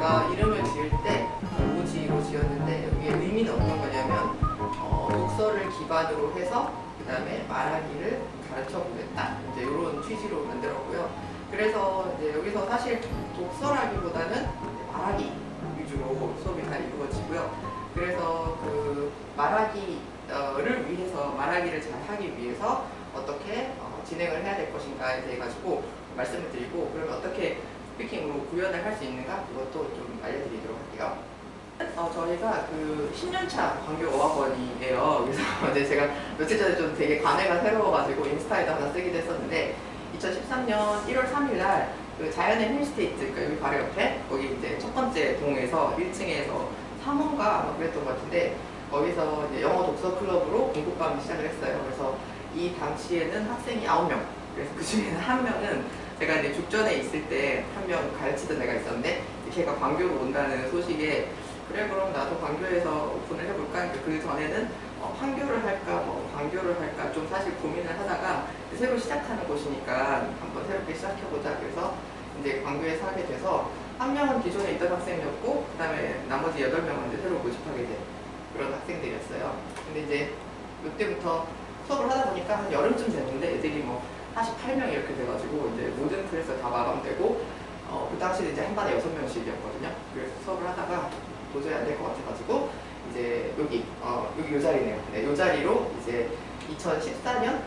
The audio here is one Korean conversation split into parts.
제가 이름을 지을 때 로지로 지었는데 여기에 의미는 어떤 거냐면 독서를 기반으로 해서 그 다음에 말하기를 가르쳐 보겠다, 이제 이런 취지로 만들었고요. 그래서 이제 여기서 사실 독서라기보다는 말하기 위주로 수업이 다 이루어지고요. 그래서 그 말하기를 위해서, 말하기를 잘 하기 위해서 어떻게 진행을 해야 될 것인가에 대해 가지고 말씀을 드리고, 그러면 어떻게 스피킹으로 구현을 할 수 있는가, 그것도 좀 알려드리도록 할게요. 저희가 그 10년차 광교어학원이에요. 그래서 이제 제가 며칠 전에 좀 되게 감회가 새로워가지고 인스타에도 하나 쓰기도 했었는데, 2013년 1월 3일 날 그 자연의 힐스테이트, 그러니까 여기 바로 옆에 거기 이제 첫 번째 동에서 1층에서 3호인가 아마 그랬던 것 같은데, 거기서 이제 영어 독서 클럽으로 공부밤을 시작을 했어요. 그래서 이 당시에는 학생이 9명. 그래서 그 중에는 한 명은 제가 이제 죽전에 있을 때 한 명 가르치던 애가 있었는데, 걔가 광교로 온다는 소식에 그래 그럼 나도 광교에서 오픈을 해볼까? 그 전에는 판교를 할까 광교를 할까 좀 사실 고민을 하다가 새로 시작하는 곳이니까 한번 새롭게 시작해보자. 그래서 이제 광교에서 하게 돼서 한 명은 기존에 있던 학생이었고, 그 다음에 나머지 8명은 이제 새로 모집하게 된 그런 학생들이었어요. 근데 이제 이때부터 수업을 하다 보니까 한 여름쯤 됐는데 애들이 뭐 48명 이렇게 돼가지고 이제 모든 클래스가 다 마감되고, 그 당시에 이제 한 반에 6명씩이었거든요. 그래서 수업을 하다가 도저히 안 될 것 같아가지고 이제 여기 요 자리네요. 네, 요 자리로 이제 2014년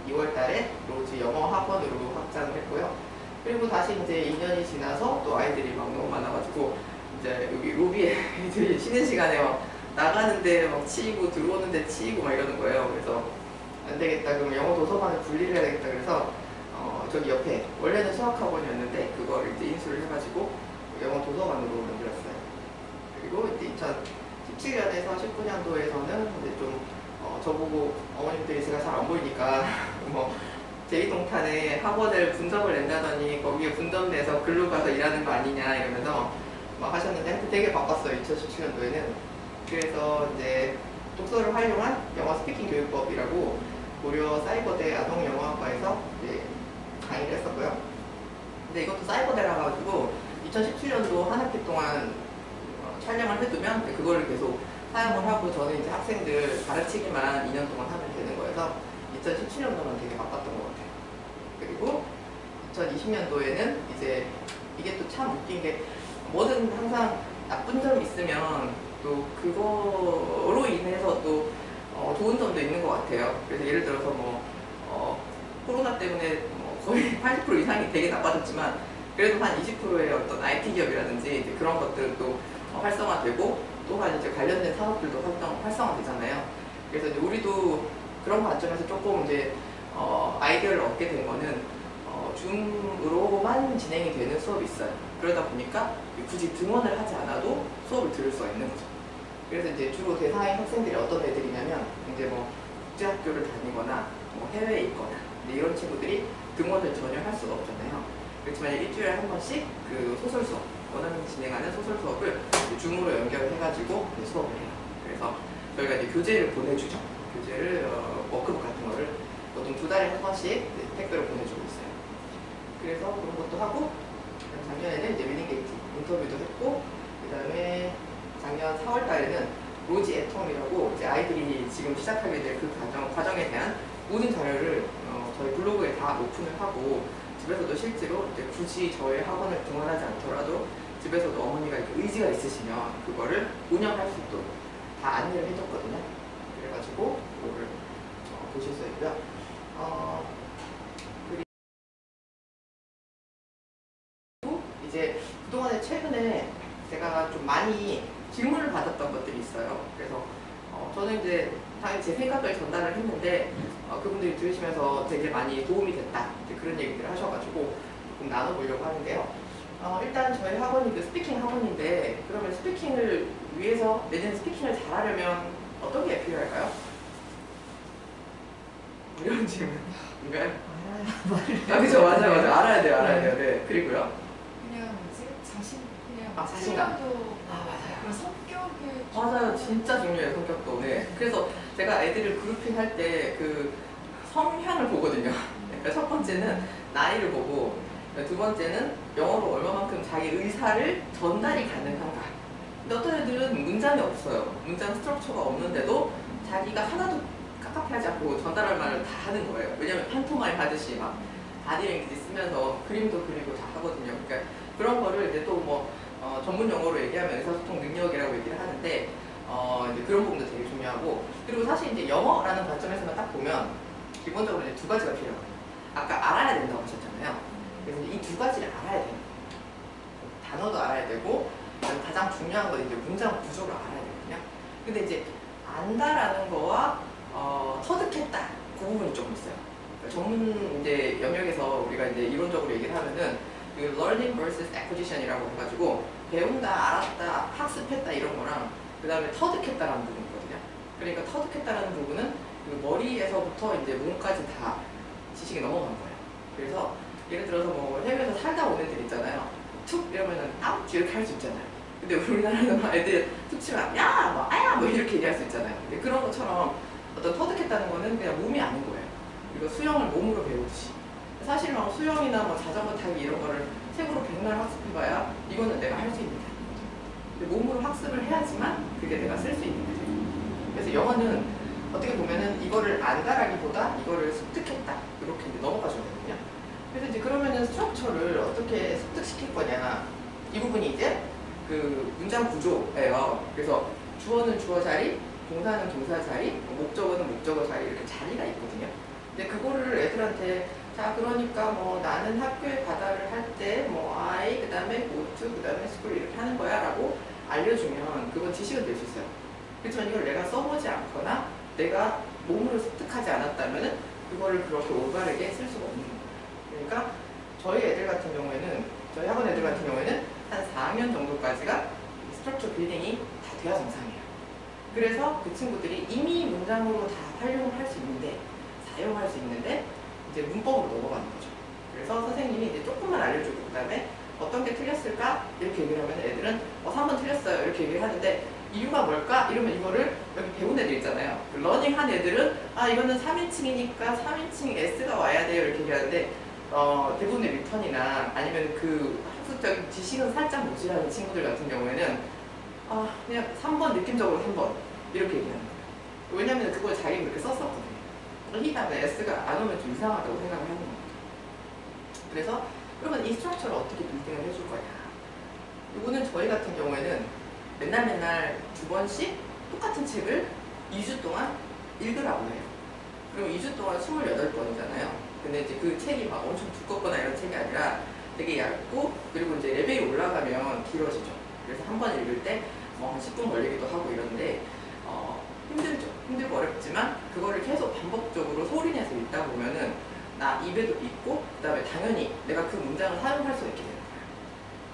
2월달에 로지 영어 학원으로 확장을 했고요. 그리고 다시 이제 2년이 지나서 또 아이들이 막 너무 많아가지고 이제 여기 로비에 애들이 쉬는 시간에 막 나가는데 막 치이고 들어오는데 치이고 막 이러는 거예요. 그래서 안 되겠다, 그럼 영어 도서관을 분리를 해야 되겠다. 그래서 저기 옆에 원래는 수학학원이었는데 그걸 이제 인수를 해가지고 영어 도서관으로 만들었어요. 그리고 이제 2017년에서 19년도에서는 이제 좀 저보고 어머님들이 제가 잘 안 보이니까 뭐 제2동탄에 학원을 분점을 낸다더니 거기에 분점 내서 글로 가서 일하는 거 아니냐 이러면서 막 하셨는데 되게 바빴어요, 2017년도에는. 그래서 이제 독서를 활용한 영어 스피킹 교육법이라고 고려 사이버대 아동영어학과에서 이제 강의를 했었고요. 근데 이것도 사이버대라 가지고 2017년도 한 학기 동안 촬영을 해두면 그거를 계속 사용을 하고, 저는 이제 학생들 가르치기만 2년 동안 하면 되는 거여서 2017년도는 되게 바빴던 것 같아요. 그리고 2020년도에는 이제 이게 또 참 웃긴 게, 뭐든 항상 나쁜 점이 있으면 또 그거로 인해서 또 좋은 점도 있는 것 같아요. 그래서 예를 들어서 뭐 코로나 때문에 거의 80% 이상이 되게 나빠졌지만 그래도 한 20%의 어떤 IT 기업이라든지 이제 그런 것들도 활성화되고, 또한 이제 관련된 산업들도 활성화되잖아요. 그래서 이제 우리도 그런 관점에서 조금 이제 아이디어를 얻게 된 거는 줌으로만 진행이 되는 수업이 있어요. 그러다 보니까 굳이 등원을 하지 않아도 수업을 들을 수가 있는 거죠. 그래서 이제 주로 대상의 학생들이 어떤 애들이냐면, 이제 뭐 국제학교를 다니거나 뭐 해외에 있거나 이런 친구들이 등원을 전혀 할 수가 없잖아요. 그렇지만 일주일에 한 번씩 그 소설 수업, 원어민 진행하는 소설 수업을 줌으로 연결해가지고 수업을 해요. 그래서 저희가 이제 교재를 보내주죠. 교재를 워크북 같은 거를 보통 2달에 한 번씩 택배로 보내주고 있어요. 그래서 그런 것도 하고, 작년에는 이제 위닝게이트 인터뷰도 했고, 그 다음에 작년 4월 달에는 로지 애톰이라고 이제 아이들이 지금 시작하게 될 그 과정에 대한 모든 자료를 저희 블로그에 다 오픈을 하고, 집에서도 실제로 이제 굳이 저희 학원을 등원하지 않더라도 집에서도 어머니가 이렇게 의지가 있으시면 그거를 운영할 수 있도록 다 안내를 해줬거든요. 그래가지고 그거를 보실 수 있고요. 그리고 이제 그동안에 최근에 제가 좀 많이 질문을 받았던 것들이 있어요. 그래서 저는 이제 당연히 제 생각을 전달을 했는데 그분들이 들으시면서 되게 많이 도움이 됐다, 이제 그런 얘기들을 하셔가지고 조금 나눠보려고 하는데요. 일단 저희 학원이 그 스피킹 학원인데, 그러면 스피킹을 위해서 내년 스피킹을 잘하려면 어떤 게 필요할까요? 이런 질문인가요? 그죠, 맞아요. 알아야 돼요. 네. 그리고요? 그냥 뭐지? 자신감. 맞아요. 그런 성격을 맞아요. 진짜 중요해요, 성격도. 네. 그래서 제가 애들을 그룹핑 할 때 그 성향을 보거든요. 그러니까 첫 번째는 나이를 보고, 두 번째는 영어로 얼마만큼 자기 의사를 전달이 가능한가. 근데 어떤 애들은 문장이 없어요. 문장 스트럭처가 없는데도 자기가 하나도 깝깝해하지 않고 전달할 말을 다 하는 거예요. 왜냐면 판토마임 하듯이 막 바디랭귀지 쓰면서 그림도 그리고 다 하거든요. 그러니까 그런 거를 이제 또 뭐 전문 용어로 얘기하면 의사소통 능력이라고 얘기를 하는데 이제 그런 부분도 되게 중요하고, 그리고 사실 이제 영어라는 관점에서만 딱 보면 기본적으로 이제 두 가지가 필요해요. 아까 알아야 된다고 하셨잖아요. 그래서 이 두 가지를 알아야 돼요. 단어도 알아야 되고, 가장 중요한 건 이제 문장 구조를 알아야 되거든요. 근데 이제 안다라는 거와 터득했다, 그 부분이 조금 있어요. 그러니까 전문 이제 영역에서 우리가 이제 이론적으로 얘기를 하면은 그 learning versus acquisition이라고 해가지고 배운다, 알았다, 학습했다 이런 거랑 그 다음에 터득했다라는 부분이거든요. 그러니까 터득했다라는 부분은 그 머리에서부터 이제 몸까지 다 지식이 넘어간 거예요. 그래서 예를 들어서 뭐 해외에서 살다 온 애들 있잖아요. 툭 이러면은 아웃 이렇게 할 수 있잖아요. 근데 우리나라는 애들 툭 치면 야, 뭐 아야, 뭐 이렇게 얘기할 수 있잖아요. 근데 그런 것처럼 어떤 터득했다는 거는 그냥 몸이 아닌 거예요. 그리고 수영을 몸으로 배우듯이. 사실 막 수영이나 뭐 자전거 타기 이런 거를 책으로 백날 학습해봐야 이거는 내가 할 수 있는 게 아니거든요. 근데 몸으로 학습을 해야지만 그게 내가 쓸 수 있는 거죠. 그래서 영어는 어떻게 보면은 이거를 안다라기보다 이거를 습득했다, 이렇게 이제 넘어가셔야 되거든요. 그래서 이제 그러면은 스트럭처를 어떻게 습득시킬 거냐, 이 부분이 이제 그 문장 구조예요. 그래서 주어는 주어 자리, 동사는 동사 자리, 목적어는 목적어 자리, 이렇게 자리가 있거든요. 근데 그거를 애들한테 자, 그러니까 뭐 나는 학교에 가다를 할 때 뭐 I, 그 다음에 go to, 그 다음에 school 이렇게 하는 거야 라고 알려주면 그건 지식은 될 수 있어요. 그렇지만 이걸 내가 써보지 않거나 내가 몸으로 습득하지 않았다면은 그거를 그렇게 올바르게 쓸 수가 없는 거예요. 그러니까 저희 애들 같은 경우에는, 저희 학원 애들 같은 경우에는 한 4학년 정도까지가 스트럭처 빌딩이 다 돼야 정상이에요. 그래서 그 친구들이 이미 문장으로 다 활용을 할 수 있는데, 사용할 수 있는데 이제 문법으로 넘어가는 거죠. 그래서 선생님이 이제 조금만 알려주고 그 다음에 어떤 게 틀렸을까? 이렇게 얘기를 하면 애들은 3번 틀렸어요 이렇게 얘기를 하는데 이유가 뭘까? 이러면 이거를 여기 배운 애들 있잖아요. 러닝 한 애들은 이거는 3인칭이니까 3인칭 S가 와야 돼요 이렇게 얘기하는데 대부분의 리턴이나 아니면 그 학습적인 지식은 살짝 모자라는 친구들 같은 경우에는 그냥 3번 느낌적으로 3번 이렇게 얘기하는 거예요. 왜냐면 그걸 자기가 그렇게 썼었거든요. 이 다음에 S가 안 오면 좀 이상하다고 생각을 하는 겁니다. 그래서 그러면 이 스트럭처를 어떻게 빌딩을 해줄 거냐. 이거는 저희 같은 경우에는 맨날 두 번씩 똑같은 책을 2주 동안 읽으라고 해요. 그럼 2주 동안 28번이잖아요. 근데 이제 그 책이 막 엄청 두껍거나 이런 책이 아니라 되게 얇고, 그리고 이제 레벨이 올라가면 길어지죠. 그래서 한 번 읽을 때 뭐 한 10분 걸리기도 하고 이런데 힘들죠. 힘들고 어렵지만 그거를 계속 반복적으로 소리내서 읽다 보면은 나 입에도 있고 그 다음에 당연히 내가 그 문장을 사용할 수 있게 되는 거예요.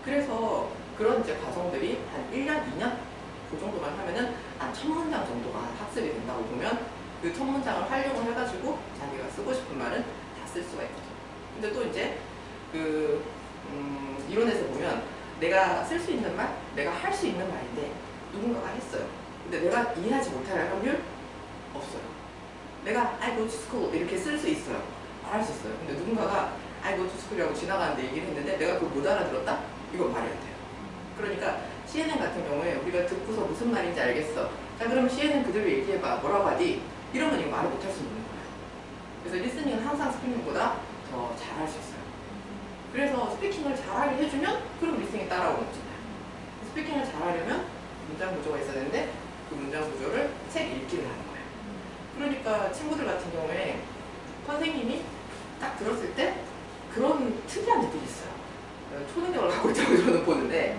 그래서 그런 이제 과정들이 한 1년, 2년 그 정도만 하면은 한 1000문장 정도가 학습이 된다고 보면 그 1000문장을 활용을 해가지고 자기가 쓰고 싶은 말은 다 쓸 수가 있거든요. 근데 또 이제 그 이론에서 보면 내가 쓸 수 있는 말, 내가 할 수 있는 말인데 누군가가 했어요. 근데 내가 이해하지 못할 확률 없어요. 내가 I go to school 이렇게 쓸 수 있어요. 말할 수 있어요. 근데 누군가가 I go to school이라고 지나가는데 얘기를 했는데 내가 그걸 못 알아들었다? 이건 말이 안 돼요. 그러니까 CNN 같은 경우에 우리가 듣고서 무슨 말인지 알겠어. 자, 그럼 CNN 그대로 얘기해봐. 뭐라고 하지? 이러면 이거 말을 못 할 수 있는 거예요. 그래서 리스닝은 항상 스피킹보다 더 잘할 수 있어요. 그래서 스피킹을 잘하게 해주면 그럼 리스닝이 따라오는 거잖아요. 스피킹을 잘하려면 문장 구조가 있어야 되는데 그 문장 구조를 책 읽기를 하는 거예요. 그러니까 친구들 같은 경우에 선생님이 딱 들었을 때 그런 특이한 애들이 있어요. 초능력을 갖고 있다고 저는 보는데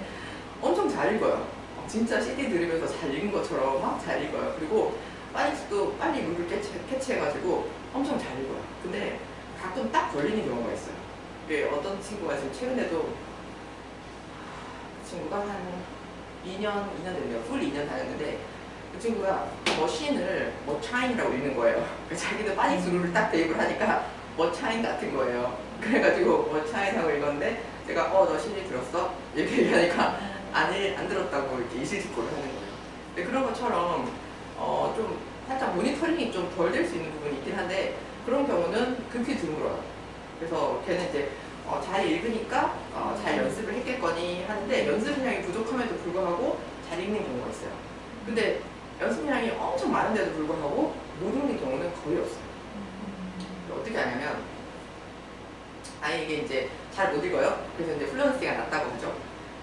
엄청 잘 읽어요. 진짜 CD 들으면서 잘 읽은 것처럼 막 잘 읽어요. 그리고 빨리 물을 캐치해가지고 엄청 잘 읽어요. 근데 가끔 딱 걸리는 경우가 있어요. 어떤 친구가 지금 최근에도 그 친구가 한 2년 됐네요. 풀 2년 다녔는데 그 친구가 머신을 머차인이라고 읽는 거예요. 자기도 빠닉 스루를 딱 대입을 하니까 머차인 같은 거예요. 그래가지고 머차인하고 읽었는데 제가 너 CD 들었어? 이렇게 얘기하니까 안 들었다고 이렇게 이실직고를 하는 거예요. 근데 그런 것처럼 좀 살짝 모니터링이 좀 덜 될 수 있는 부분이 있긴 한데 그런 경우는 극히 드물어요. 그래서 걔는 이제 잘 읽으니까 잘 연습을 했겠거니 하는데 연습량이 부족함에도 불구하고 잘 읽는 경우가 있어요. 근데 연습량이 엄청 많은데도 불구하고 못 읽는 경우는 거의 없어요. 어떻게 하냐면 아이에게 이제 잘 못 읽어요. 그래서 이제 플루언시가 낮다고 하죠.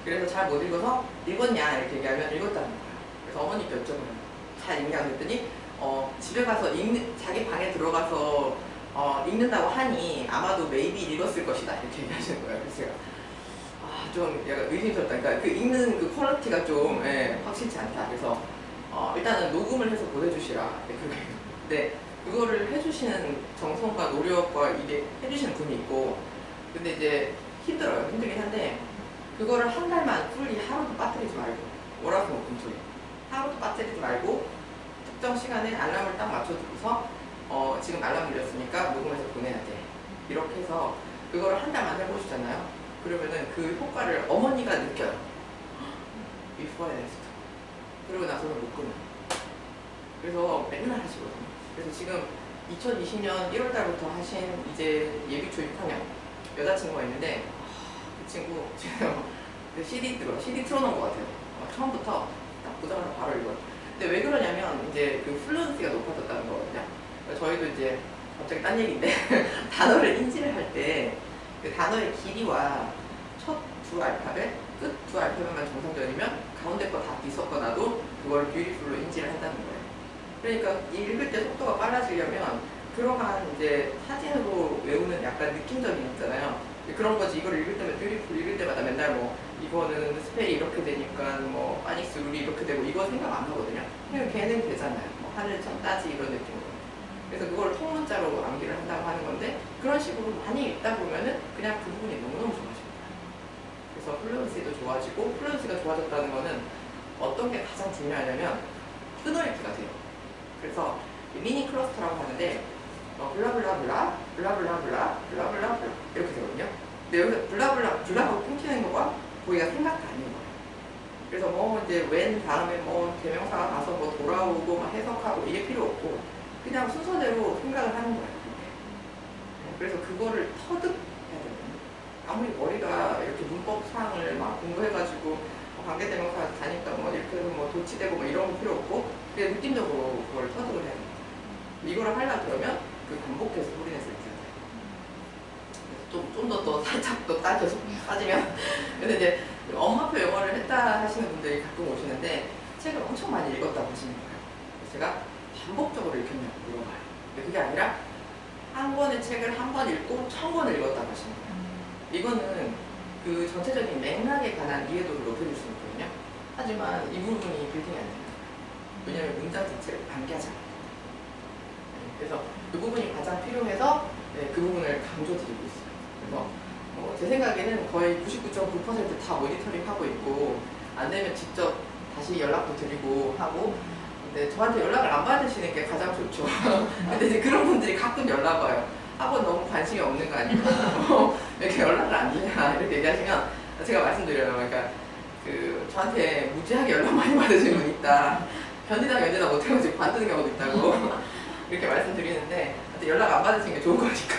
그래서 잘 못 읽어서 읽었냐 이렇게 얘기하면 읽었다는 거예요. 그래서 어머니께 여쭤보면 잘 읽냐 그랬더니 집에 가서 자기 방에 들어가서 읽는다고 하니 아마도 maybe 읽었을 것이다 이렇게 얘기하시는 거예요. 그래서 제가 좀 약간 의심스럽다. 그러니까 그 읽는 그 퀄리티가 좀 확실치 않다. 그래서 일단은 녹음을 해서 보내주시라. 근데 그거를 해주시는 정성과 노력과 이게 해주시는 분이 있고, 근데 이제 힘들어요. 힘들긴 한데 그거를 한 달만 풀리 하루도 빠뜨리지 말고 월화수목금토일 하루도 빠뜨리지 말고 특정 시간에 알람을 딱 맞춰두고서 지금 알람 울렸으니까 녹음해서 보내야 돼. 이렇게 해서 그거를 한 달만 해보시잖아요. 그러면은 그 효과를 어머니가 느껴요. before and after. 그러고 나서는 못 끊어요. 그래서 맨날 하시거든요. 그래서 지금 2020년 1월달부터 하신 이제 예비초 6학년 여자친구가 있는데 그 친구 지금 CD 틀어놓은 것 같아요. 처음부터 딱 보자마자 바로 읽어요. 근데 왜 그러냐면 이제 그 플루언시가 높아졌다는 거거든요. 저희도 이제 갑자기 딴 얘기인데 단어를 인지를 할 때 그 단어의 길이와 첫 두 알파벳, 끝 두 알파벳만 정상적이면 가운데 거 다 뒤섞어놔도 그걸 뷰티풀로 인지를 한다는 거예요. 그러니까 읽을 때 속도가 빨라지려면 그러한 이제 사진으로 외우는 약간 느낌적인 게 있잖아요. 그런 거지. 이걸 읽을 때마다 뷰티풀 읽을 때마다 맨날 뭐 이거는 스펠이 이렇게 되니까 뭐 파닉스 룰이 이렇게 되고 이거 생각 안 하거든요. 그냥 걔는 되잖아요. 뭐 하늘 천 따지 이런 느낌으로. 그래서 그걸 통문자로 암기를 한다고 하는 건데 그런 식으로 많이 읽다 보면은 그냥 그 부분이 너무너무 좋아집니다. 그래서 플루언시도 좋아지고 플루언시가 좋아졌다는 거는 어떤 게 가장 중요하냐면 끊어읽기가 돼요. 그래서 미니 클러스터라고 하는데 블라블라블라 블라블라블라 블라블라블라 이렇게 되거든요. 근데 여기서 블라하고 끊기는 거가 거기가 생각도 아닌 거예요. 그래서 뭐 이제 when 다음에 뭐 대명사가 가서 뭐 돌아오고 막 해석하고 이게 필요 없고 그냥 순서대로 생각을 하는 거예요. 그래서 그거를 터득해야 되거든요. 아무리 머리가 이렇게 문법상을 막 공부해가지고 관계대명사 다니까 뭐 이렇게 해서 뭐 도치되고 뭐 이런 거 필요 없고 그냥 느낌적으로 그걸 터득을 해야 돼요. 이거를 하려고 그러면 그 반복해서 소리내서 익혀야 돼요. 좀 더 살짝 더 따져서 빠지면 근데 이제 엄마표 영어를 했다 하시는 분들이 가끔 오시는데 책을 엄청 많이 읽었다고 하시는 거예요. 그래서 제가 반복적으로 읽혔냐고 물어봐요. 근데 그게 아니라 한 권의 책을 한 번 읽고 1000권을 읽었다고 하시는 거예요. 이거는 그 전체적인 맥락에 관한 이해도를 높여줄 수 있거든요. 하지만 이 부분이 빌딩이 안 돼요. 왜냐하면 문장 자체를 암기하잖아요. 그래서 그 부분이 가장 필요해서 그 부분을 강조드리고 있어요. 그래서 제 생각에는 거의 99.9% 다 모니터링 하고 있고 안 되면 직접 다시 연락도 드리고 하고 근데 저한테 연락을 안 받으시는 게 가장 좋죠. 근데 이제 그런 분들이 가끔 연락 와요. 학원 너무 관심이 없는 거 아니야? 왜 이렇게 연락을 안 주냐 이렇게 얘기하시면 제가 말씀드려요. 그러니까 그 저한테 무지하게 연락 많이 받으시는 분 있다. 견디다 못해서 지금 관두는 경우도 있다고 이렇게 말씀드리는데 연락 안 받으시는 게 좋은 거니까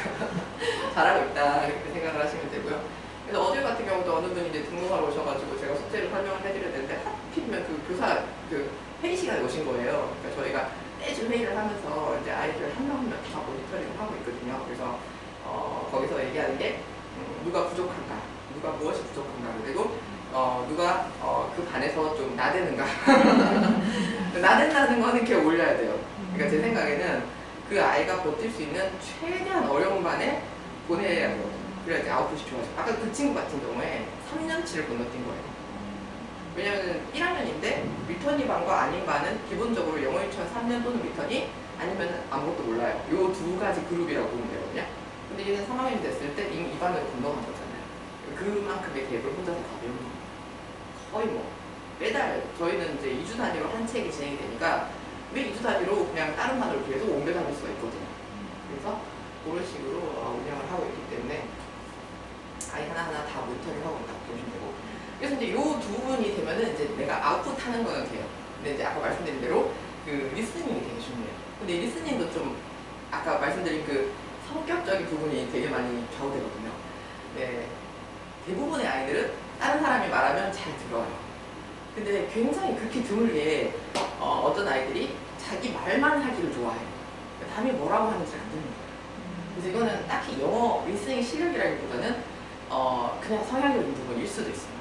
잘하고 있다 이렇게 생각을 하시면 되고요. 그래서 어제 같은 경우도 어느 분이 이제 등록하러 오셔가지고 제가 숙제를 설명을 해드려야 되는데 하필이면 그 교사 그 회의 시간에 오신 거예요. 그러니까 저희가 매주 회의를 하면서 이제 아이들 한 명 한 명 다 모니터링을 하고 있거든요. 그래서 거기서 얘기하는 게 누가 부족한가, 누가 무엇이 부족한가, 그리고 누가 그 반에서 좀 나대는가. 나댄다는 거는 이렇게 올려야 돼요. 그러니까 제 생각에는 그 아이가 버틸 수 있는 최대한 어려운 반에 보내야 돼요. 그래야지 아웃풋이 좋아져. 아까 그 친구 같은 경우에 3년치를 건너뛴 거예요. 왜냐면 1학년인데 리터니 반과 아닌 반은 기본적으로 영어 유치원 3년 또는 리터니 아니면 아무것도 몰라요. 요 두 가지 그룹이라고 보면 되거든요. 근데 얘는 3학년이 됐을 때 이미 이 반으로 건너간 거잖아요. 그만큼의 갭을 혼자서 다 배우는 거예요. 거의 뭐 매달 저희는 이제 2주 단위로 한 책이 진행이 되니까 매 2주 단위로 그냥 다른 반으로 계속 옮겨 다닐 수가 있거든요. 그래서 그런 식으로 운영을 하고 있기 때문에 아이 하나하나 다 모니터링하고 다 보시면 되고 그래서 이제 요 두 분이 되면은 이제 내가 아웃풋 하는 거는 돼요. 근데 이제 아까 말씀드린 대로 그 리스닝이 되게 중요해요. 근데 이 리스닝도 좀 아까 말씀드린 그 성격적인 부분이 되게 많이 좌우되거든요. 네, 대부분의 아이들은 다른 사람이 말하면 잘 들어요. 근데 굉장히 극히 드물게 어떤 아이들이 자기 말만 하기를 좋아해요. 남이 뭐라고 하는지 안 듣는 거예요. 그래서 이거는 딱히 영어 리스닝 실력이라기보다는 그냥 성향적인 부분일 수도 있어요.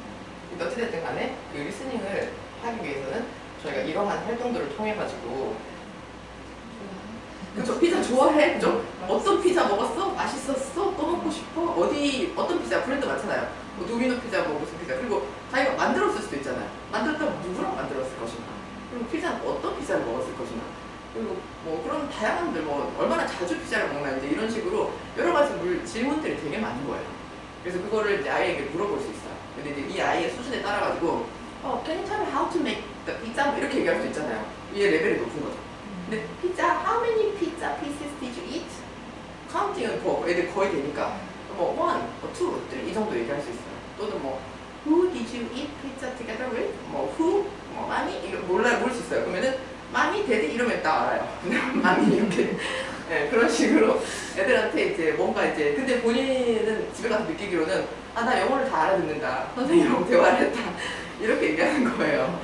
근데 어찌됐든 간에 그 리스닝을 하기 위해서는 저희가 이러한 활동들을 통해 가지고 그쵸, 피자 좋아해? 그죠? 어떤 피자 먹었어? 맛있었어? 또 먹고 싶어? 어떤 피자 브랜드 많잖아요. 뭐 도미노 피자, 뭐 무슨 피자. 그리고 자기가 만들었을 수도 있잖아요. 만들었다면 누구랑 만들었을 것인가? 그리고 피자는 어떤 피자를 먹었을 것인가? 그리고 뭐 그런 다양한들 뭐 얼마나 자주 피자를 먹나 이제 이런 식으로 여러 가지 질문들이 되게 많은 거예요. 그래서 그거를 이제 아이에게 물어볼 수 있어요. 근데 이제 이 아이의 수준에 따라 가지고 can you tell me how to make the pizza? 뭐 이렇게 얘기할 수 있잖아요. 얘 레벨이 높은 거죠. 근데 피자, how many pizza pieces did you eat? 카운팅은 애들 거의 되니까 뭐 one, two, three 이 정도 얘기할 수 있어요. 또는 뭐 who did you eat pizza together with? 뭐 who? 뭐 많이? 이거 모를 수 있어요. 그러면은 많이 데디 이러면 딱 알아요. 많이 이렇게 네, 그런 식으로 애들한테 이제 뭔가 이제 근데 본인은 집에 가서 느끼기로는 나 영어를 다 알아듣는다. 선생님하고 대화를 했다. 이렇게 얘기하는 거예요.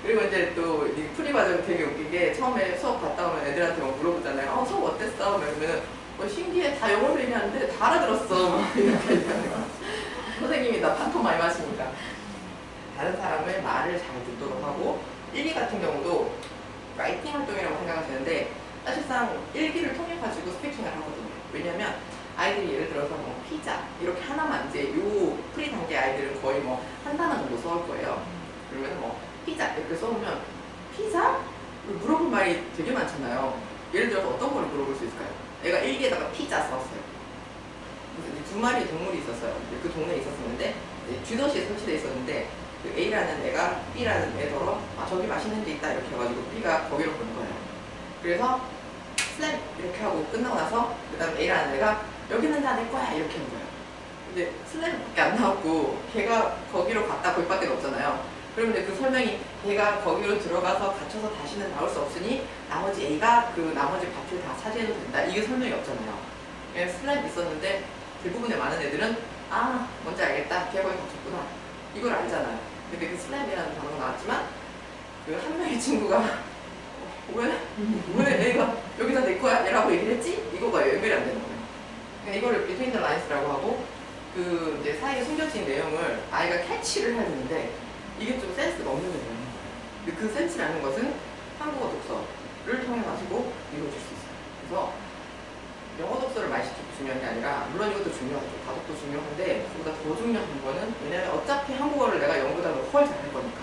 그리고 이제 또 이 프리 과정이 되게 웃기게 처음에 수업 갔다 오면 애들한테 막 물어보잖아요. 수업 어땠어? 그러면은 신기해. 다 영어로 얘기하는데 다 알아들었어. 이렇게 얘기하는 거야. 선생님이 나 판토마임 하시니까. 다른 사람의 말을 잘 듣도록 하고 일기 같은 경우도 라이팅 활동이라고 생각하시는데 사실상 일기를 통해 가지고 스피칭을 하거든요. 왜냐면 아이들이 예를 들어서 뭐 피자 이렇게 하나만 이제 요 프리 단계 아이들은 거의 뭐 한 단어 정도 써올 거예요. 그러면 뭐 피자 이렇게 써오면 피자? 물어볼 말이 되게 많잖아요. 예를 들어서 어떤 걸 물어볼 수 있을까요? 애가 일기에다가 피자 썼어요. 그래서 두 마리의 동물이 있었어요. 그 동네에 있었는데 쥐도시에 설치되어 있었는데 그 A라는 애가 B라는 애더러 저기 맛있는 데 있다 이렇게 해가지고 B가 거기로 보는 거예요. 그래서 슬램 이렇게 하고 끝나고 나서 그 다음 A라는 애가 여기는 다 내 거야 이렇게 한 거예요. 근데 슬램밖에 안 나왔고 걔가 거기로 갔다 거기밖에 없잖아요. 그러면 그 설명이 걔가 거기로 들어가서 갇혀서 다시는 나올 수 없으니 나머지 A가 그 나머지 밭을 다 차지해도 된다. 이게 설명이 없잖아요. 그냥 슬램 있었는데 대부분의 많은 애들은 뭔지 알겠다. 걔가 거기 갇혔구나. 이걸 알잖아요. 근데 그 슬램이라는 단어가 나왔지만 그 한 명의 친구가 왜 애가 여기다 내 거야? 라고 얘기를 했지? 이거가 연결이 안 되는 거예요. 그러니까 이거를 between the lines라고 하고 그 이제 사이에 숨겨진 내용을 아이가 캐치를 해야 되는데 이게 좀 센스가 없는 내용인 거예요. 근데 그 센스라는 것은 한국어 독서를 통해 가지고 이루어질 수 있어요. 그래서 영어 독서를 많이 시키고 중요한 게 아니라 물론 이것도 중요하죠. 가독도 중요한데 그보다 더 중요한 거는 왜냐면 어차피 한국어를 내가 영어보다는 훨 잘할 거니까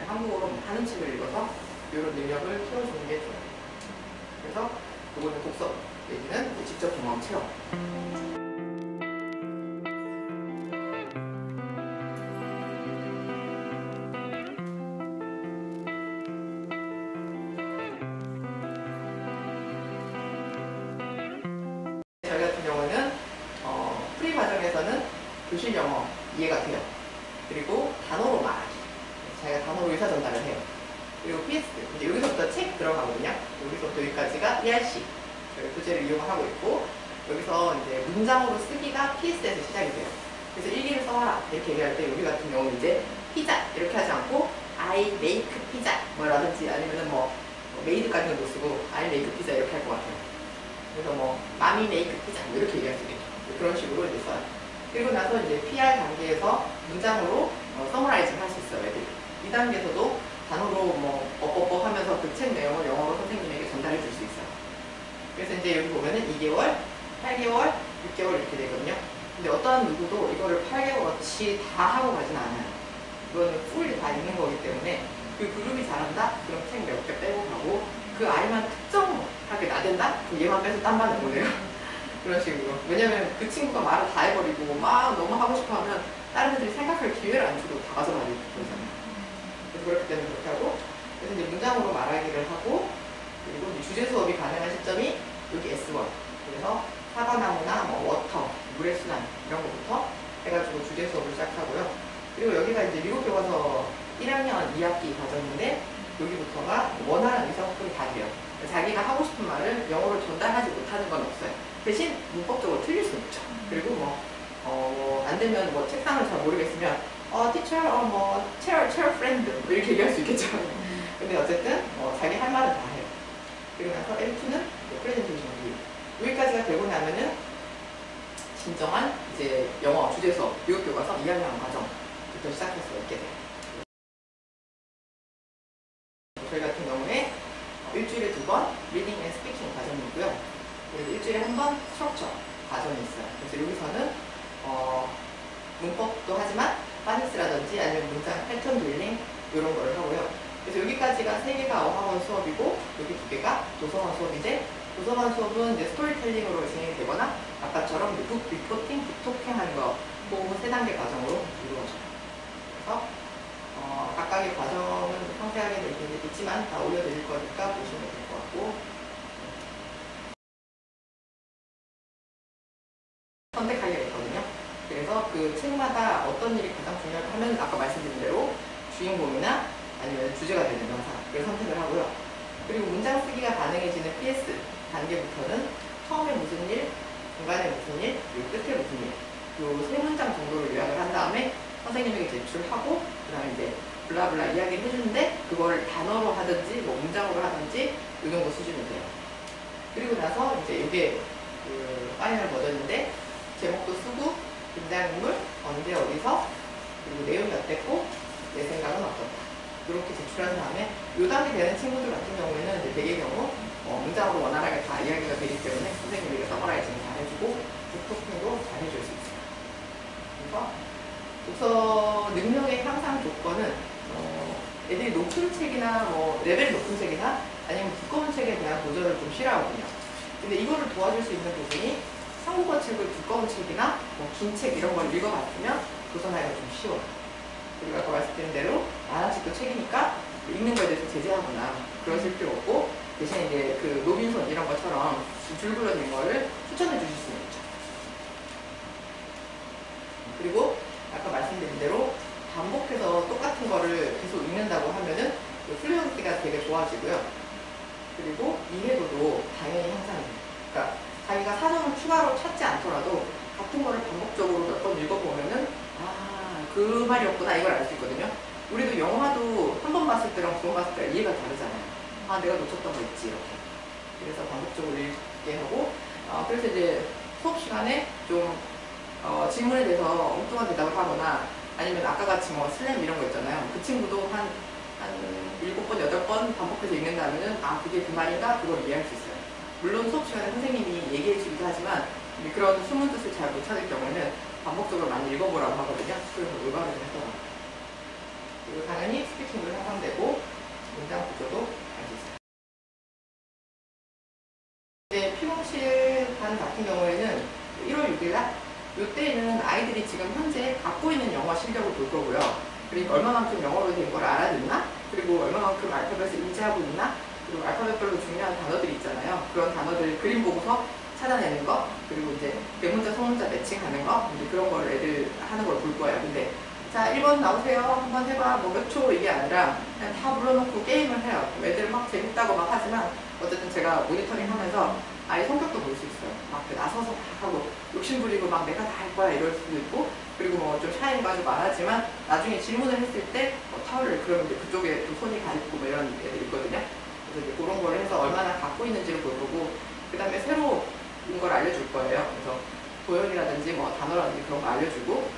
한국어로 하는 책을 읽어서 이런 능력을 키워주는 게 좋아요. 그래서 그거는 독서 얘기는 직접 경험 체험. 저희 같은 경우는 프리 과정에서는 교실 영어 이해가 돼요. 그리고 단어로 말하기. 자기가 단어로 의사 전달을 해요. 그리고 PS, 이제 여기서부터 책 들어가거든요. 여기서부터 여기까지가 ERC. 저희 교재를 이용하고 있고, 여기서 이제 문장으로 쓰기가 PS에서 시작이 돼요. 그래서 일기를 써와라. 이렇게 얘기할 때, 우리 같은 경우는 이제 피자. 이렇게 하지 않고, I make pizza. 뭐라든지 아니면은 뭐, 메이드 같은 것도 쓰고, I make pizza 이렇게 할 것 같아요. 그래서 뭐, mommy make pizza. 이렇게 얘기할 수 있겠죠. 그런 식으로 이제 써요. 그리고 나서 이제 PR 단계에서 문장으로 서머라이즈를 할 수 있어요, 애들이. 이 단계에서도 단어로 뭐 뻑뻑뻑 하면서 그 책 내용을 영어로 선생님에게 전달해 줄 수 있어요. 그래서 이제 여기 보면은 2개월, 8개월, 6개월 이렇게 되거든요. 근데 어떠한 누구도 이거를 8개월어치 다 하고 가진 않아요. 이거는 풀이 다 있는 거기 때문에 그 그룹이 잘한다? 그럼 책 몇 개 빼고 가고 그 아이만 특정하게 나댄다? 그럼 얘만 빼서 딴 반을 보내요. 그런 식으로. 왜냐면 그 친구가 말을 다 해버리고 막 너무 하고 싶어 하면 다른 애들이 생각할 기회를 안 주고 다 가져가는 거잖아요. 그래서 그렇기 때문에 그렇게 하고 그래서 이제 문장으로 말하기를 하고 그리고 이제 주제 수업이 가능한 시점이 여기 S1 그래서 사과나무나 뭐 워터, 물의 순환 이런 것부터 해가지고 주제 수업을 시작하고요. 그리고 여기가 이제 미국 교과서 1학년 2학기 과정인데 여기부터가 원활한 의사소통이 다 돼요. 자기가 하고 싶은 말을 영어로 전달하지 못하는 건 없어요. 대신 문법적으로 틀릴 수는 없죠. 그리고 안 되면 뭐 책상을 잘 모르겠으면 teacher, 뭐 chair friend 뭐 이렇게 얘기할 수 있겠죠. 근데 어쨌든 자기 할 말은 다 해요. 그리고 나서 L2는 프레젠테이션 여기까지가 되고 나면은 진정한 이제 영어 주제 수업, 미국 교과서 2학년 과정부터 시작해서 있게 돼요. 저희 같은 경우에 일주일에 2번 리딩 앤 스피킹 과정이고요. 그리고 일주일에 한 번 스트럭처 과정이 있어요. 그래서 여기서는 문법도 하지만 파닉스라든지 아니면 문장 패턴 빌링 이런 거를 하고요. 그래서 여기까지가 3개가 어학원 수업이고 여기 2개가 도서관 수업인데 도서관 수업은 이제 스토리텔링으로 진행이 되거나 아까처럼 북 리포팅, 북 토킹 하는 거 그 3단계 과정으로 이루어져요. 그래서 각각의 과정은 상세하게 있지만 다 올려드릴 거니까 보시면 될 것 같고 선택하기가 있거든요. 그래서 그 책마다 어떤 일이 가장 중요할까 하면 아까 말씀드린 대로 주인공이나 아니면 주제가 되는 명사를 선택을 하고요. 그리고 문장 쓰기가 가능해지는 PS 단계부터는 처음에 무슨 일, 중간에 무슨 일, 그리고 끝에 무슨 일 요 3문장 정도를 요약을 한 다음에 선생님에게 제출하고 그 다음에 이제 블라블라 이야기를 해주는데 그거를 단어로 하든지 뭐 문장으로 하든지 이 정도 수준이 돼요. 그리고 나서 이제 이게 그 파이널 버전인데 제목도 쓰고 등장인물 언제 어디서 그리고 내용이 어땠고 내 생각은 어떻다 이렇게 제출한 다음에 요단이 되는 친구들 같은 경우에는 이제 대개 경우 문장으로 원활하게 다 이야기가 되기 때문에 선생님에게 서머라이징 잘 해주고 북토킹도 잘 해줄 수 있어요. 그래서 독서 능력의 향상 조건은 애들이 높은 책이나 뭐 레벨 높은 책이나 아니면 두꺼운 책에 대한 도전을 좀 싫어하거든요. 근데 이거를 도와줄 수 있는 부분이 한국어 책을 두꺼운 책이나 뭐 긴 책 이런 걸 읽어봤으면 도전하기가 좀 쉬워요. 그리고 아까 말씀드린 대로 만화책도 책이니까 읽는 거에 대해서 제재하거나 그러실 필요 없고 대신 이제 그 노빈손 이런 것처럼 줄 굴러진 거를 추천해 주실 수 있죠. 그리고 아까 말씀드린 대로 반복해서 똑같은 거를 계속 읽는다고 하면은 플루언시가 되게 좋아지고요. 그리고 이해도도 당연히 향상돼요. 그러니까 자기가 사전을 추가로 찾지 않더라도 같은 거를 반복적으로 몇 번 읽어보면은 그 말이었구나 이걸 알 수 있거든요. 우리도 영화도 한 번 봤을 때랑 2번 봤을 때랑 이해가 다르잖아요. 내가 놓쳤던 거 있지 이렇게. 그래서 반복적으로 읽게 하고 그래서 이제 수업 시간에 좀 질문에 대해서 엉뚱한 대답을 하거나 아니면 아까 같이 뭐 슬램 이런 거 있잖아요. 그 친구도 한 7번, 8번 반복해서 읽는다면은 그게 그 말인가? 그걸 이해할 수 있어요. 물론 수업 시간에 선생님이 얘기해 주기도 하지만 그런 숨은 뜻을 잘 못 찾을 경우에는 반복적으로 많이 읽어보라고 하거든요. 그래서 올바르게 하더라고요. 그리고 당연히 스피킹도 향상되고 문장 구조도 알 수 있어요. 이제 P07반 같은 경우에는 1월 6일 날 이때는 아이들이 지금 현재 갖고 있는 영어 실력을 볼 거고요. 그리고 얼마만큼 영어로 된 걸 알아듣나? 그리고 얼마만큼 알파벳을 인지하고 있나? 그리고 알파벳별로 중요한 단어들이 있잖아요. 그런 단어들 그림 보고서 찾아내는 거, 그리고 이제 대문자, 소문자 매칭하는 거, 이제 그런 걸 애들 하는 걸 볼 거예요. 근데 자, 1번 나오세요. 한번 해봐. 뭐 몇 초 이게 아니라 그냥 다 불러놓고 게임을 해요. 애들 막 재밌다고 막 하지만 어쨌든 제가 모니터링 하면서 아이 성격도 볼 수 있어요. 막 나서서 막 하고 욕심부리고 막 내가 다 할 거야 이럴 수도 있고 그리고 뭐 좀 샤이가 좀 많았지만 나중에 질문을 했을 때 타월을 그러면 이제 그쪽에 좀 손이 가리고 뭐 이런 애들 있거든요. 그래서 이제 그런 걸 해서 얼마나 갖고 있는지를 볼 거고 그 다음에 새로 걸 알려줄 거예요. 그래서 도형이라든지 뭐 단어라든지 그런 거 알려주고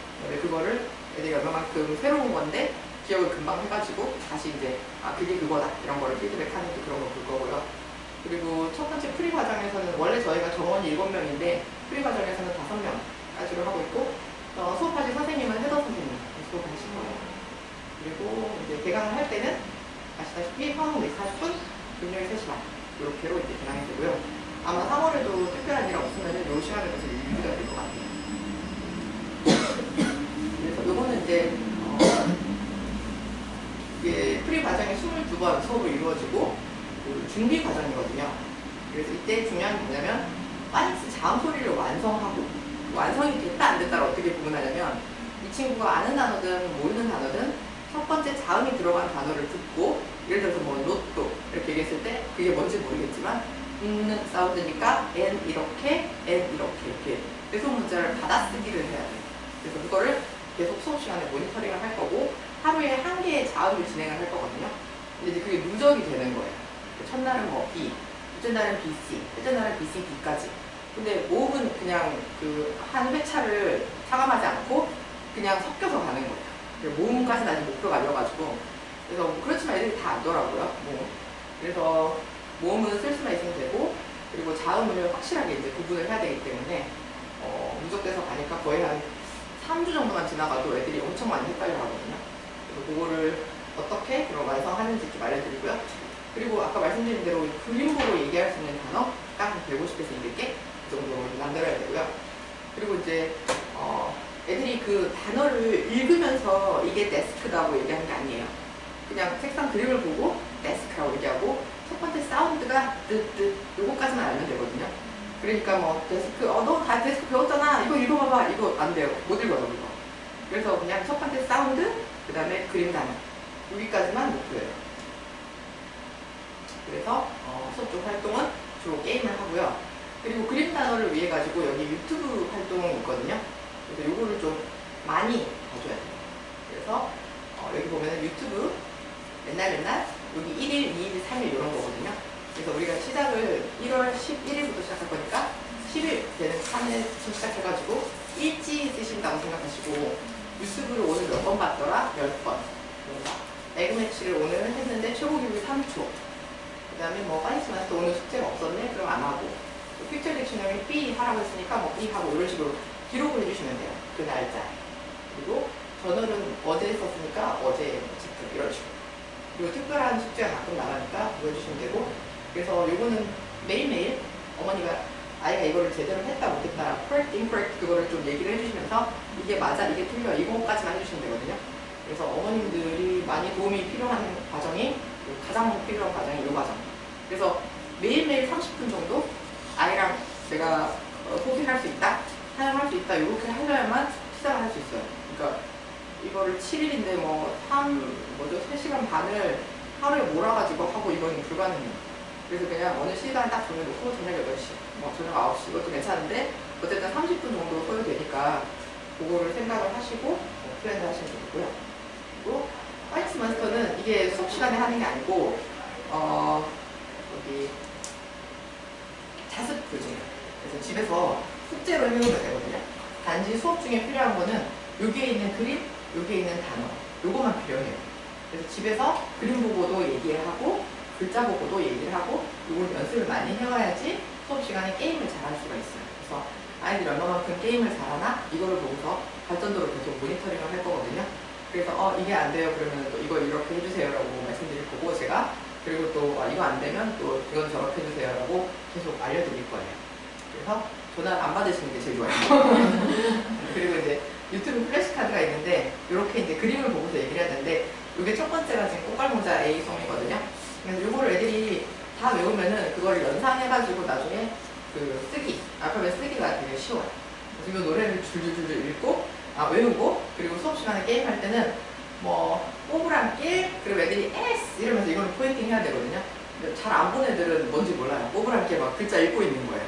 그거를 애들이 얼마만큼 새로운 건데 기억을 금방 해가지고 다시 이제 그게 그거다 이런 거를 피드백하는 그런 걸 볼 거고요. 그리고 첫 번째 프리 과정에서는 원래 저희가 정원이 7명인데 프리 과정에서는 5명까지로 하고 있고 수업하실 선생님은 헤더 선생님 수업하실 거예요. 그리고 이제 개강을 할 때는 아시다시피 화목 40분, 금요일 3시간 이렇게로 이제 개강이 되고요. 아마 3월에도 특별한 일 없으면 이 시간에 계속 유지가 될 것 같아요. 그래서 요거는 이제 이게 프리 과정이 22번 수업으로 이루어지고 그 준비 과정이거든요. 그래서 이때 중요한 게 뭐냐면 파닉스 자음 소리를 완성하고 완성이 됐다 안 됐다를 어떻게 구분하냐면 이 친구가 아는 단어든 모르는 단어든 첫 번째 자음이 들어간 단어를 듣고 예를 들어서 뭐 노트 이렇게 얘기했을 때 그게 뭔지 모르겠지만 있는 사운드니까 N 이렇게, N 이렇게 이렇게 뇌소 문자를 받아쓰기를 해야 돼요. 그래서 그 다음을 진행을 할 거거든요. 근데 이제 그게 누적이 되는 거예요. 첫날은 뭐 B, 둘째 날은 BC, 셋째 날은 BC, D까지. 근데 모음은 그냥 그 한 회차를 차감하지 않고 그냥 섞여서 가는 거예요. 모음까지는 아직 목표가 아니어가지고. 그래서 뭐 그렇지만 애들이 다 알더라고요. 모음. 그래서 모음은 쓸 수만 있으면 되고, 그리고 자음을 확실하게 이제 구분을 해야 되기 때문에 누적돼서 가니까 거의 한 3주 정도만 지나가도 애들이 엄청 많이 헷갈려 하거든요. 그래서 그거를 어떻게 그럼 완성하는지 좀 알려드리고요. 그리고 아까 말씀드린 대로 그림 보고 얘기할 수 있는 단어가 한 150에서 200개 그 정도로 만들어야 되고요. 그리고 이제 애들이 그 단어를 읽으면서 이게 데스크다고 얘기하는 게 아니에요. 그냥 책상 그림을 보고 데스크라고 얘기하고 첫 번째 사운드가 뜨뜨 요거까지만 알면 되거든요. 그러니까 뭐 데스크 너 다 데스크 배웠잖아 이거 읽어봐봐 이거 안 돼요. 못 읽어요 이거. 그래서 그냥 첫 번째 사운드 그 다음에 그림 단어 여기까지만 목표예요. 그래서 수업 쪽 활동은 주로 게임을 하고요. 그리고 그림 단어를 위해 가지고 여기 유튜브 활동이 있거든요. 그래서 요거를 좀 많이 봐줘야 돼요. 그래서 여기 보면은 유튜브 맨날 여기 1일, 2일, 3일 이런 거거든요. 그래서 우리가 시작을 1월 11일부터 시작할 거니까 10일 되는 3일부터 시작해가지고 일지 쓰신다고 생각하시고 유튜브를 오늘 몇 번 봤더라? 10번. 에그 매치를 오늘 했는데 최고 기록이 3초. 그 다음에 뭐 파이스 마스터 오늘 숙제가 없었네? 그럼 안 하고. 픽처 딕셔너리 B 하라고 했으니까 뭐 B 하고 이런 식으로 기록을 해주시면 돼요. 그 날짜. 그리고 저널은 어제 썼으니까 어제 체크 이런 식으로. 그리고 특별한 숙제가 가끔 나가니까 그거 해주시면 되고. 그래서 요거는 매일매일 어머니가 아이가 이거를 제대로 했다 못했다 correct, incorrect 그거를 좀 얘기를 해주시면서 이게 맞아 이게 틀려 이거까지만 해주시면 되거든요. 그래서 어머님들이 많이 도움이 필요한 과정이 가장 필요한 과정이 이 과정. 그래서 매일매일 30분 정도 아이랑 제가 소비할 수 있다, 사용할 수 있다 이렇게 하려야만 시작을 할 수 있어요. 그러니까 이거를 7일인데 뭐 3시간 반을 하루에 몰아가지고 하고 이건 불가능해요. 그래서 그냥 어느 시간 딱 정해놓고 저녁 8시, 뭐 저녁 9시 이것도 괜찮은데 어쨌든 30분 정도 소요되니까 그거를 생각을 하시고 플랜을 하시면 되고요. 그리고 파이트 마스터는 이게 수업 시간에 하는 게 아니고 여기 자습 교재예요. 그래서 집에서 숙제로 해오면 되거든요. 단지 수업 중에 필요한 거는 여기에 있는 그림, 여기에 있는 단어 요거만 필요해요. 그래서 집에서 그림 보고도 얘기를 하고 글자 보고도 얘기를 하고 이걸 연습을 많이 해와야지 수업 시간에 게임을 잘할 수가 있어요. 그래서 아이들이 얼마만큼 게임을 잘하나 이거를 보고서 발전도를 계속 모니터링을 할 거거든요. 그래서 이게 안 돼요 그러면 또 이거 이렇게 해주세요 라고 말씀드릴 거고 제가 그리고 또 이거 안 되면 또 이건 저렇게 해주세요 라고 계속 알려드릴 거예요. 그래서 전화 안 받으시는 게 제일 좋아요. 그리고 이제 유튜브 플래시카드가 있는데 이렇게 이제 그림을 보고서 얘기를 해야 되는데 이게 첫 번째가 지금 꽃갈모자 A송이거든요. 그래서 이거를 애들이 다 외우면은 그걸 연상해가지고 나중에 그 쓰기, 알파벳 쓰기가 되게 쉬워요. 그래서 이 노래를 줄줄줄 읽고 외우고 그리고 수업 시간에 게임할 때는 뭐 꼬부랑길 그리고 애들이 S 이러면서 이거는 포인팅 해야 되거든요. 잘 안 본 애들은 뭔지 몰라요. 꼬부랑길 막 글자 읽고 있는 거예요.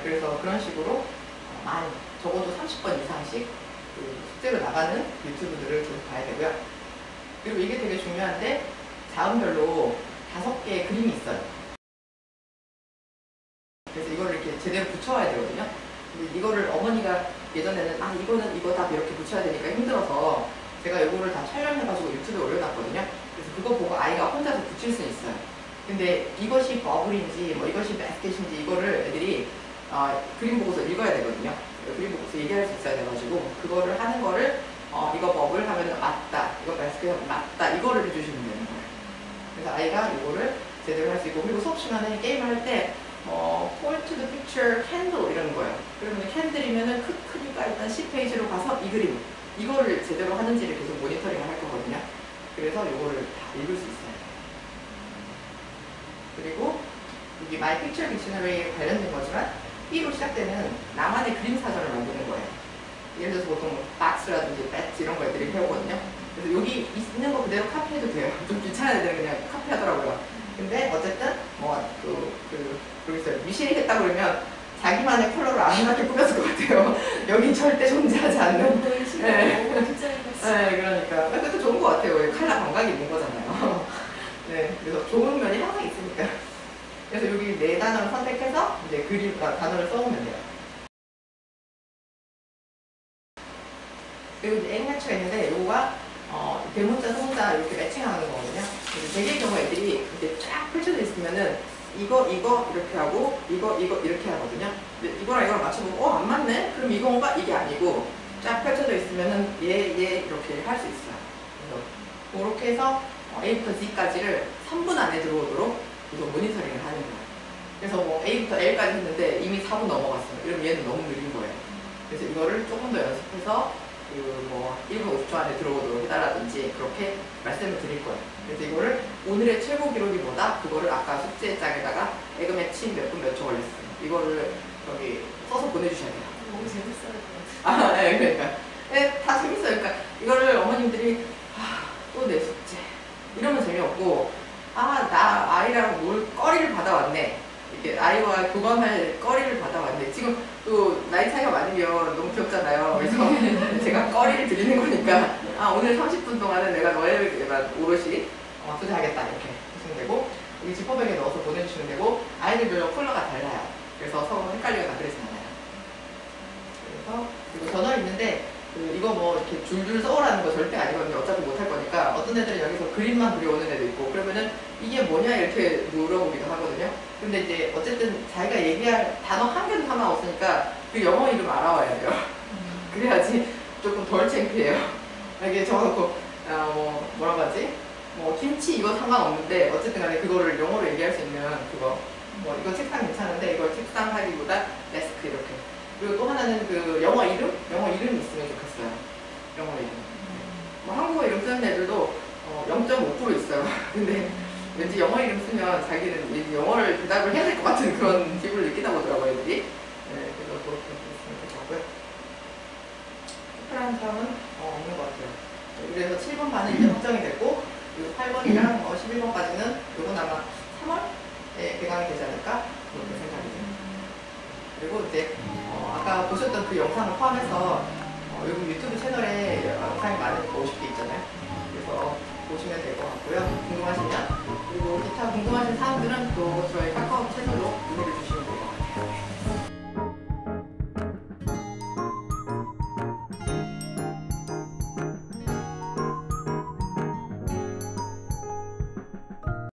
그래서 그런 식으로 많이 적어도 30번 이상씩 그 숙제로 나가는 유튜브들을 좀 봐야 되고요. 그리고 이게 되게 중요한데 자음별로 5개의 그림이 있어요. 그래서 이거를 이렇게 제대로 붙여와야 되거든요. 근데 이거를 어머니가 예전에는 이거는 이거다 이렇게 붙여야 되니까 힘들어서 제가 이거를 다 촬영해가지고 유튜브에 올려놨거든요. 그래서 그거 보고 아이가 혼자서 붙일 수 있어요. 근데 이것이 버블인지 뭐 이것이 바스켓인지 이거를 애들이 그림 보고서 읽어야 되거든요. 그림 보고서 얘기할 수 있어야 돼가지고 그거를 하는 거를 이거 버블 하면 맞다, 이거 바스켓 하면 맞다 이거를 해주시면 되는 거예요. 그래서 아이가 이거를 제대로 할 수 있고 그리고 수업 시간에 게임을 할 때 point to the picture candle 이러는 거예요. 그러면 캔들이면은 크니까 일단 10페이지로 가서 이 그림 이거를 제대로 하는지를 계속 모니터링을 할 거거든요. 그래서 이거를 다 읽을 수 있어요. 그리고 여기 My Picture Dictionary에 관련된 거지만 B로 시작되는 나만의 그림 사전을 만드는 거예요. 예를 들어서 보통 박스라든지 배트 이런 거 애들이 배우거든요. 그래서 여기 있는 거 그대로 카피해도 돼요. 좀 귀찮은 애들은 그냥 카피하더라고요. 근데 어쨌든 여기 있어요. 미셸이 했다 그러면 자기만의 컬러를 아름답게 꾸몄을 것 같아요. 여긴 절대 존재하지 않는. 네, 그러니까 그것도 좋은 것 같아요. 같아요. 왜 칼라 감각이 있는 거잖아요. 네, 그래서 좋은 면이 항상 있으니까. 그래서 여기 네 단어를 선택해서 이제 단어를 써오면 돼요. 그리고 이제 N매치가 있는데 요거가 대문자, 소문자 이렇게 매칭하는 거거든요. 되게 경우 애들이 이렇게 쫙 펼쳐져 있으면은 이거 이렇게 하고 이거 이렇게 하거든요. 근데 이거랑 이걸 맞춰보고 안 맞네? 그럼 이건가? 이게 아니고 쫙 펼쳐져 있으면은 얘 이렇게 할 수 있어요. 그래서 그렇게 해서 A부터 Z까지를 3분 안에 들어오도록 그래서 모니터링을 하는 거예요. 그래서 뭐 A부터 L까지 했는데 이미 4분 넘어갔어요. 이러면 얘는 너무 느린 거예요. 그래서 이거를 조금 더 연습해서 뭐 1분 50초 안에 들어오도록 해달라든지 그렇게 말씀을 드릴 거예요. 그래서 이거를 오늘의 최고 기록이 뭐다? 그거를 아까 숙제장에다가 에그 매칭 몇 분 몇 초 걸렸어요. 이거를 저기 써서 보내주셔야 돼요. 너무 재밌어야 될 것 같아요. 아, 네, 그러니까. 네, 다 재밌어요. 그러니까 이거를 어머님들이 또 내 숙제 이러면 재미없고 나 아이랑 놀 거리를 받아왔네. 이렇게 아이와 교감할 거리를 받아왔네. 지금 또 나이 차이가 많으면 너무 귀엽잖아요. 그래서 제가 거리를 드리는 거니까 오늘 30분 동안은 내가 너에게만 오롯이 투자하겠다 이렇게 하시면 되고 여기 지퍼백에 넣어서 보내주시면 되고 아이들별로 컬러가 달라요. 그래서 서로 헷갈리거나 그러진 않아요. 그래서 그리고 저널 있는데 이거 뭐 이렇게 줄줄 써오라는 거 절대 아니거든요. 어차피 못할 거니까 어떤 애들은 여기서 그림만 그려오는 애도 있고 그러면은 이게 뭐냐 이렇게 물어보기도 하거든요. 근데 이제 어쨌든 자기가 얘기할 단어 한 개도 하나 없으니까 그 영어 이름 알아와야 돼요. 그래야지 조금 덜 창피해요. 이게 적어놓고 뭐라고 하지? 뭐 김치 이거 상관없는데 어쨌든 간에 그거를 영어로 얘기할 수 있는 그거 뭐 이거 책상 괜찮은데 이걸 책상 하기보다 데스크 이렇게. 그리고 또 하나는 그 영어 이름이 있으면 좋겠어요. 영어 이름. 뭐 한국어 이름 쓰는 애들도 0.5% 있어요. 근데 왠지 영어 이름 쓰면 자기는 왠지 영어를 대답을 해야 될 것 같은 그런 기분을 느끼다 보더라고요, 애들이. 네, 그래서 그렇게 했으면 될 것 같고요. 특별한 사항은 없는 것 같아요. 그래서 7번 반은 이제 확정이 됐고, 그리고 8번이랑 11번까지는 이건 아마 3월에 개강이 되지 않을까? 그렇게 생각이 돼요. 그리고 이제 아까 보셨던 그 영상을 포함해서 여기 유튜브 채널에 영상이 많으니까 50개 있잖아요. 그래서 보시면 될 것 같고요. 궁금하시면 그리고 기타 궁금하신 사항들은 또 저희